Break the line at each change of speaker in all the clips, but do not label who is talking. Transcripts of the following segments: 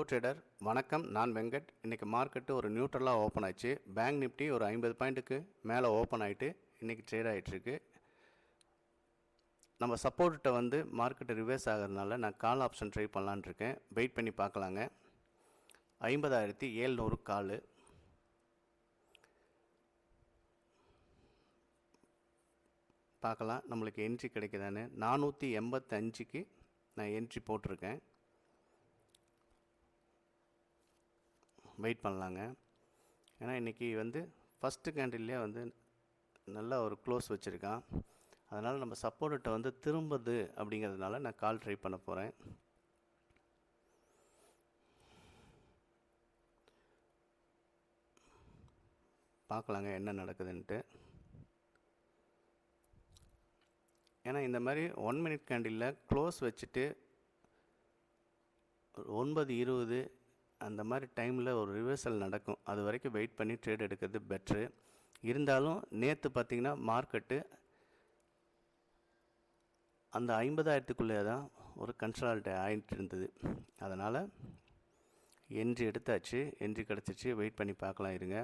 Trader வணக்கம். நான் வெங்கட். இன்றைக்கி மார்க்கெட்டு ஒரு நியூட்ரலாக ஓப்பன் ஆச்சு. பேங்க் நிஃப்டி ஒரு 50 பாயிண்ட்டுக்கு மேலே ஓப்பன் ஆகிட்டு இன்றைக்கி ட்ரேட் ஆகிட்டுருக்கு. நம்ம சப்போர்ட்டை வந்து மார்க்கெட்டு ரிவர்ஸ் ஆகிறதுனால நான் கால் ஆப்ஷன் ட்ரை பண்ணலான்னு இருக்கேன். வெயிட் பண்ணி பார்க்கலாங்க. 50,700 கால். பார்க்கலாம் நம்மளுக்கு என்ட்ரி கிடைக்குதான்னு. 485க்கு நான் என்ட்ரி போட்டிருக்கேன். வெயிட் பண்ணலாங்க. ஏன்னா இன்றைக்கி வந்து ஃபஸ்ட்டு கேண்டில்லே வந்து நல்ல ஒரு க்ளோஸ் வச்சுருக்கான். அதனால் நம்ம சப்போர்ட்டை வந்து திரும்புது அப்படிங்கிறதுனால நான் கால் ட்ரை பண்ண போகிறேன். பார்க்கலாங்க என்ன நடக்குதுன்ட்டு. ஏன்னா இந்த மாதிரி 1 மினிட் கேண்டிலில் க்ளோஸ் வச்சுட்டு 9:20 அந்த மாதிரி டைமில் ஒரு ரிவர்சல் நடக்கும். அது வரைக்கும் வெயிட் பண்ணி ட்ரேட் எடுக்கிறது பெட்ரு. இருந்தாலும் நேற்று பார்த்திங்கன்னா மார்க்கெட்டு அந்த 50,000க்குள்ளே தான் ஒரு கன்சாலிடேட் ஆகிட்டு இருந்தது. அதனால் என்ட்ரி எடுத்தாச்சு. என்ட்ரி கிடச்சிச்சு. வெயிட் பண்ணி பார்க்கலாம் இருங்க.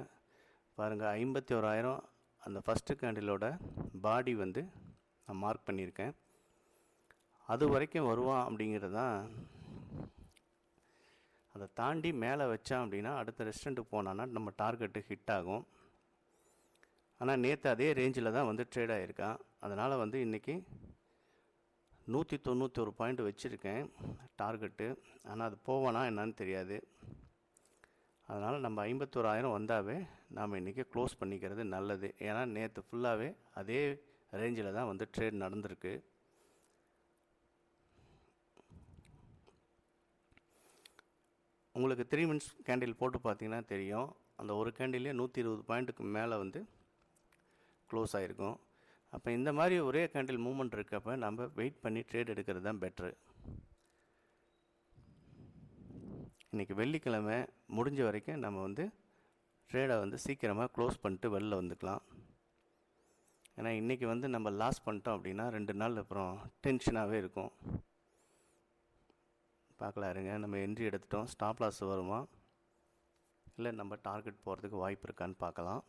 பாருங்கள் 51,000 அந்த ஃபஸ்ட்டு கேண்டிலோட பாடி வந்து நான் மார்க் பண்ணியிருக்கேன். அது வரைக்கும் வருவான் அப்படிங்கிறது தான். அதை தாண்டி மேலே வச்சான் அப்படின்னா அடுத்த ரெஸ்டண்ட்டுக்கு போனான்னா நம்ம டார்கெட்டு ஹிட் ஆகும். ஆனால் நேற்று அதே ரேஞ்சில் தான் வந்து ட்ரேட் ஆகிருக்கான். அதனால் வந்து இன்றைக்கி 191 பாயிண்ட் வச்சுருக்கேன் டார்கெட்டு. ஆனால் அது போவானா என்னான்னு தெரியாது. அதனால் நம்ம 51,000 வந்தாவே நாம் இன்றைக்கி க்ளோஸ் பண்ணிக்கிறது நல்லது. ஏன்னா நேற்று ஃபுல்லாகவே அதே ரேஞ்சில் தான் வந்து ட்ரேட் நடந்திருக்கு. உங்களுக்கு 3 மினிட்ஸ் கேண்டில் போட்டு பார்த்தீங்கன்னா தெரியும். அந்த ஒரு கேண்டிலே 120 பாயிண்ட்டுக்கு மேலே வந்து க்ளோஸ் ஆகிருக்கும். அப்போ இந்த மாதிரி ஒரே கேண்டில் மூவ்மெண்ட் இருக்கப்போ நம்ம வெயிட் பண்ணி ட்ரேட் எடுக்கிறது தான் பெட்ரு. இன்றைக்கி வெள்ளிக்கிழமை முடிஞ்ச வரைக்கும் நம்ம வந்து ட்ரேடை வந்து சீக்கிரமாக க்ளோஸ் பண்ணிட்டு வெளில வந்துக்கலாம். ஏன்னா இன்றைக்கி வந்து நம்ம லாஸ் பண்ணிட்டோம் அப்படின்னா 2 நாள் அப்புறம் டென்ஷனாகவே இருக்கும். பார்க்கலாம் இருங்க. நம்ம என்ட்ரி எடுத்துட்டோம். ஸ்டாப் லாஸ் வருமா இல்லை நம்ம டார்கெட் போகிறதுக்கு வாய்ப்பு இருக்கான்னு பார்க்கலாம்.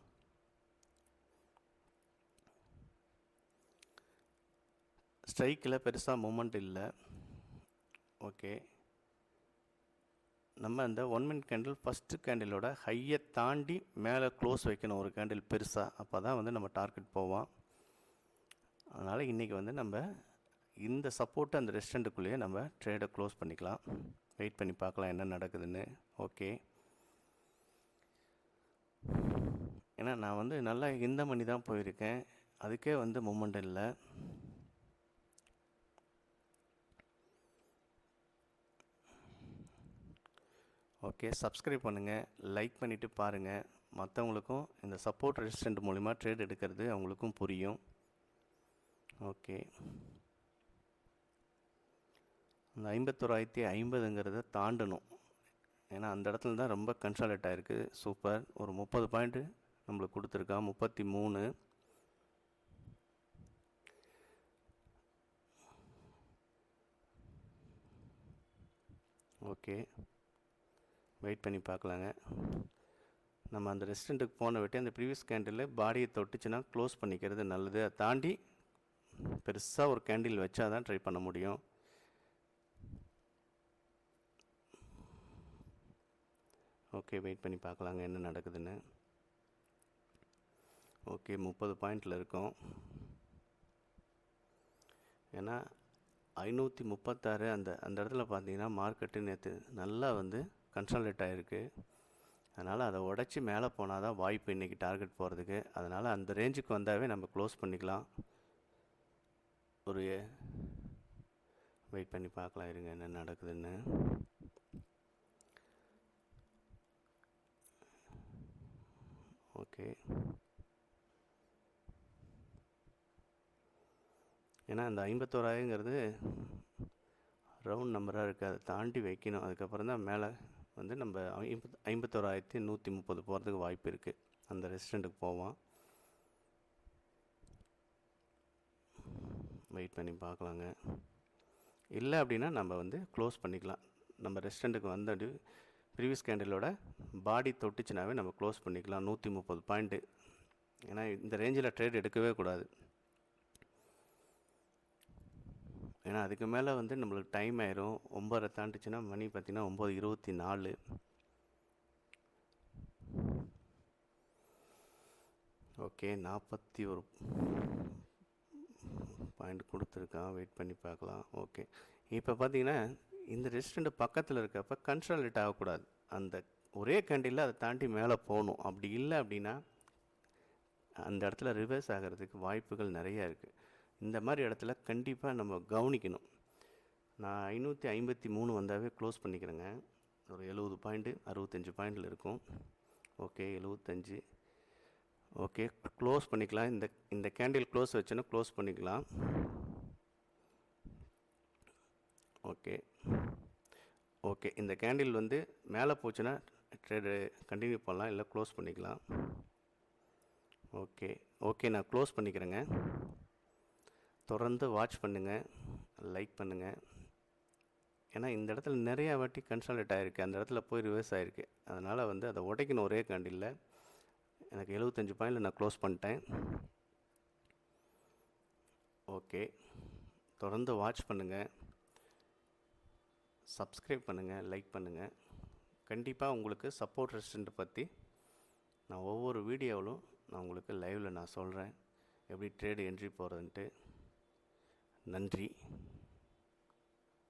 ஸ்ட்ரைக்கில் பெருசாக மூமெண்ட் இல்லை. ஓகே, நம்ம அந்த 1 மினிட் கேண்டில் ஃபஸ்ட்டு கேண்டிலோட ஹையை தாண்டி மேலே க்ளோஸ் வைக்கணும் ஒரு கேண்டில் பெருசாக. அப்போ தான் வந்து நம்ம டார்கெட் போவோம். அதனால் இன்றைக்கி வந்து நம்ம இந்த சப்போர்ட்டு அந்த ரெஸ்டண்ட்டுக்குள்ளேயே நம்ம ட்ரேடை க்ளோஸ் பண்ணிக்கலாம். வெயிட் பண்ணி பார்க்கலாம் என்ன நடக்குதுன்னு. ஓகே, ஏன்னா நான் வந்து நல்லா இந்த மணி தான் போயிருக்கேன். அதுக்கே வந்து மூமெண்ட் இல்லை. ஓகே, சப்ஸ்கிரைப் பண்ணுங்கள், லைக் பண்ணிவிட்டு பாருங்கள். மற்றவங்களுக்கும் இந்த சப்போர்ட் ரெசிஸ்டன்ட் மூலிமா ட்ரேட் எடுக்கிறது அவங்களுக்கும் புரியும். ஓகே, அந்த 51,050ங்கிறத தாண்டணும். ஏன்னா அந்த இடத்துல தான் ரொம்ப கன்சாலிடேட் ஆகிருக்கு. சூப்பர். ஒரு 30 பாயிண்ட்டு நம்மளுக்கு கொடுத்துருக்கான். 33. ஓகே, வெயிட் பண்ணி பார்க்கலாங்க. நம்ம அந்த ரெஸ்டண்ட்டுக்கு போன விட்டு அந்த ப்ரீவியஸ் கேண்டில் பாடியை தொட்டுச்சுன்னா க்ளோஸ் பண்ணிக்கிறது நல்லது. அதை தாண்டி பெருசாக ஒரு கேண்டில் வச்சா தான் ட்ரை பண்ண முடியும். ஓகே, வெயிட் பண்ணி பார்க்கலாங்க என்ன நடக்குதுன்னு. ஓகே, 30 பாயிண்டில் இருக்கோம். ஏன்னா 536 அந்த இடத்துல பார்த்தீங்கன்னா மார்க்கெட்டு நேற்று நல்லா வந்து கன்சாலிடேட் ஆகிருக்கு. அதனால் அதை உடச்சி மேலே போனால் தான் வாய்ப்பு இன்றைக்கி டார்கெட் போகிறதுக்கு. அதனால் அந்த ரேஞ்சுக்கு வந்தாவே நம்ம க்ளோஸ் பண்ணிக்கலாம். ஒரு வெயிட் பண்ணி பார்க்கலாம் இருங்க என்ன நடக்குதுன்னு. ஓகே, ஏன்னா அந்த 51,000ங்கிறது ரவுண்ட் நம்பராக இருக்குது. அதை தாண்டி வைக்கணும். அதுக்கப்புறம் தான் மேலே வந்து நம்ம 51,130 போகிறதுக்கு வாய்ப்பு இருக்குது. அந்த ரெஸ்டண்ட்டுக்கு போவோம். வெயிட் பண்ணி பார்க்கலாங்க. இல்லை அப்படின்னா நம்ம வந்து க்ளோஸ் பண்ணிக்கலாம். நம்ம ரெஸ்டண்ட்டுக்கு வந்து ப்ரீவியஸ் கேண்டிலோட பாடி தொட்டுச்சுனாவே நம்ம க்ளோஸ் பண்ணிக்கலாம். 130 பாயிண்ட்டு. ஏன்னா இந்த ரேஞ்சில் ட்ரேட் எடுக்கவே கூடாது. ஏன்னா அதுக்கு மேலே வந்து நம்மளுக்கு டைம் ஆயிரும். 9:30 தாண்டிச்சுன்னா மணி பார்த்திங்கன்னா 9:24. ஓகே, 41 பாயிண்ட் கொடுத்துருக்கான். வெயிட் பண்ணி பார்க்கலாம். ஓகே, இப்போ பார்த்தீங்கன்னா இந்த ரெசிஸ்டண்ட் பக்கத்தில் இருக்கப்போ கன்சாலிடேட் ஆகக்கூடாது. அந்த ஒரே கேண்டில் அதை தாண்டி மேலே போகணும். அப்படி இல்லை அப்படின்னா அந்த இடத்துல ரிவர்ஸ் ஆகிறதுக்கு வாய்ப்புகள் நிறையா இருக்குது. இந்த மாதிரி இடத்துல கண்டிப்பாக நம்ம கவனிக்கணும். நான் 553 வந்தாவே க்ளோஸ் பண்ணிக்கிறேங்க. ஒரு 70 பாயிண்ட்டு 65 பாயிண்டில் இருக்கும். ஓகே, 75. ஓகே, க்ளோஸ் பண்ணிக்கலாம். இந்த கேண்டில் க்ளோஸ் வச்சோன்னா க்ளோஸ் பண்ணிக்கலாம். ஓகே ஓகே, இந்த கேண்டில் வந்து மேலே போச்சுன்னா ட்ரேடு கண்டினியூ பண்ணலாம், இல்லை க்ளோஸ் பண்ணிக்கலாம். ஓகே ஓகே, நான் க்ளோஸ் பண்ணிக்கிறேங்க. தொடர்ந்து வாட்ச் பண்ணுங்கள், லைக் பண்ணுங்கள். ஏன்னா இந்த இடத்துல நிறையா வாட்டி கன்சாலிடேட் ஆகிருக்கு, அந்த இடத்துல போய் ரிவர்ஸ் ஆகிருக்கு. அதனால் வந்து அதை உடைக்கணும் ஒரே கேண்டில். எனக்கு 75 பாயிண்டில் நான் க்ளோஸ் பண்ணிட்டேன். ஓகே, தொடர்ந்து வாட்ச் பண்ணுங்கள், சப்ஸ்கிரைப் பண்ணுங்கள், லைக் பண்ணுங்கள். கண்டிப்பாக உங்களுக்கு சப்போர்ட் ரெசிஸ்டண்ட் பற்றி நான் ஒவ்வொரு வீடியோவிலும் நான் உங்களுக்கு லைவில் நான் சொல்கிறேன், எப்படி ட்ரேடு என்ட்ரி போகிறதுன்ட்டு. நன்றி.